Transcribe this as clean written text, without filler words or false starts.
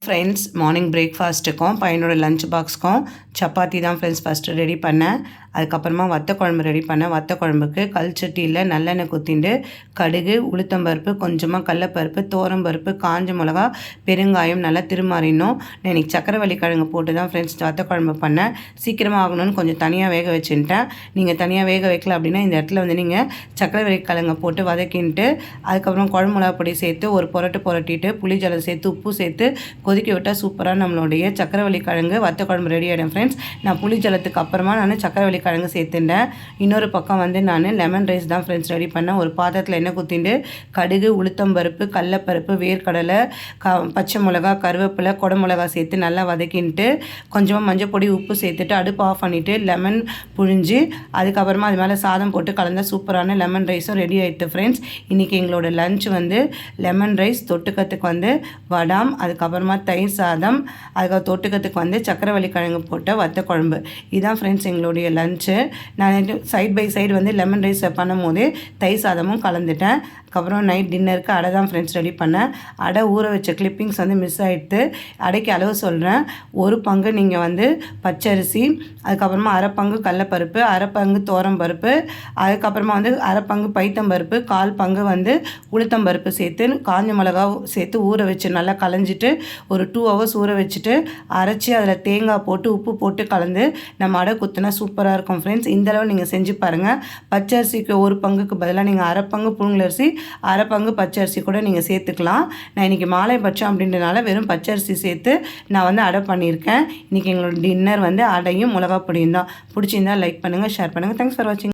Friends morning பிரேக்ஃபாஸ்ட்டுக்கும் பையனோட lunch பாக்ஸ்க்கும் chapati தான் friends first ready பண்ணேன். அதுக்கப்புறமா வத்த குழம்பு ரெடி பண்ணேன். வத்த குழம்புக்கு கல் சட்டியில் நல்லெண்ணெய் ஊற்றிட்டு கடுகு, உளுத்தம்பருப்பு, கொஞ்சமாக கடலப்பருப்பு, துவரம்பருப்பு, காஞ்ச மிளகா, பெருங்காயம் நல்லா திருமாறினோம். நான் இன்றைக்கி சக்கரவள்ளி கிழங்கு போட்டு தான் ஃப்ரெண்ட்ஸ் வத்த குழம்பு பண்ணேன். சீக்கிரமாக ஆகணும்னு கொஞ்சம் தனியாக வேக வச்சுட்டேன். நீங்கள் தனியாக வேக வைக்கல அப்படின்னா இந்த இடத்துல வந்து நீங்கள் சக்கரவள்ளி கிழங்கை போட்டு வதக்கின்ட்டு அதுக்கப்புறம் குழம்பு மிளகா பொடி சேர்த்து ஒரு புரட்டிட்டு புளி ஜலம் சேர்த்து உப்பு சேர்த்து கொதிக்க விட்டால் சூப்பராக நம்மளுடைய சக்கரவள்ளி கிழங்கு வத்த குழம்பு ரெடி ஆகிடும் ஃப்ரெண்ட்ஸ். நான் புளி ஜலத்துக்கு அப்புறமா நான் சக்கரவள்ளி கிழங்கு சேர்த்துட்டேன். இன்னொரு பக்கம் வந்து நான் லெமன் ரைஸ் தான் ஃப்ரெண்ட்ஸ் ரெடி பண்ணேன். ஒரு பாத்திரத்தில் எண்ணெய் ஊற்றிட்டு கடுகு, உளுத்தம்பருப்பு, கடலப்பருப்பு, வேர்க்கடலை, பச்சை மிளகா, கருவேப்பிலை, குடமிளகா சேர்த்து நல்லா வதக்கின்ட்டு கொஞ்சமாக மஞ்சள் பொடி, உப்பு சேர்த்துட்டு அடுப்பு ஆஃப் பண்ணிவிட்டு லெமன் புழிஞ்சு அதுக்கப்புறமா அது மேலே சாதம் போட்டு கலந்தால் சூப்பரான லெமன் ரைஸும் ரெடி ஆகிடுது ஃப்ரெண்ட்ஸ். இன்றைக்கி எங்களோட லஞ்ச் வந்து லெமன் ரைஸ், தொட்டுக்கத்துக்கு வந்து வடாம், அதுக்கப்புறமா தயிர் சாதம், அதுக்கு தொட்டுக்கத்துக்கு வந்து சக்கரவள்ளி கிழங்கு போட்ட வத்த குழம்பு. இதுதான் ஃப்ரெண்ட்ஸ் எங்களுடைய லஞ்சு. நான் சைட் பை சைடு வந்து லெமன் ரைஸ் பண்ணும் போது தயிர் சாதமும் கலந்துட்டேன். அதுக்கப்புறம் நைட் டின்னருக்கு அடை தான் ஃப்ரெண்ட்ஸ் ரெடி பண்ணேன். அடை ஊற வச்ச கிளிப்பிங்ஸ் வந்து மிஸ் ஆகிடுது. அடைக்கு அளவு சொல்கிறேன். ஒரு பங்கு நீங்கள் வந்து பச்சரிசி, அதுக்கப்புறமா அரை பங்கு கடலப்பருப்பு, அரை பங்கு துவரம்பருப்பு, அதுக்கப்புறமா வந்து அரை பங்கு பைத்தம்பருப்பு, கால் பங்கு வந்து உளுத்தம்பருப்பு சேர்த்து காஞ்ச மிளகா சேர்த்து ஊற வச்சு நல்லா களைஞ்சிட்டு ஒரு 2 hours ஊற வச்சுட்டு அரைச்சி அதில் தேங்காய் போட்டு உப்பு போட்டு கலந்து நம்ம அடை குத்துனா சூப்பராக இருக்கும் ஃப்ரெண்ட்ஸ். இந்தளவு நீங்கள் செஞ்சு பாருங்கள். பச்சரிசிக்கு ஒரு பங்குக்கு பதிலாக நீங்கள் அரை பங்கு புழுங்கலரிசி, அரை பங்கு பச்சரிசி கூட நீங்கள் சேர்த்துக்கலாம். நான் இன்றைக்கி மாலை பட்சம் அப்படின்றனால வெறும் பச்சரிசி சேர்த்து நான் வந்து அடை பண்ணியிருக்கேன். இன்றைக்கி எங்களோட டின்னர் வந்து அடையும் மிளகா பொடியும் தான். பிடிச்சிருந்தால் லைக் பண்ணுங்கள், ஷேர் பண்ணுங்கள். தேங்க்ஸ் ஃபார் வாட்சிங்.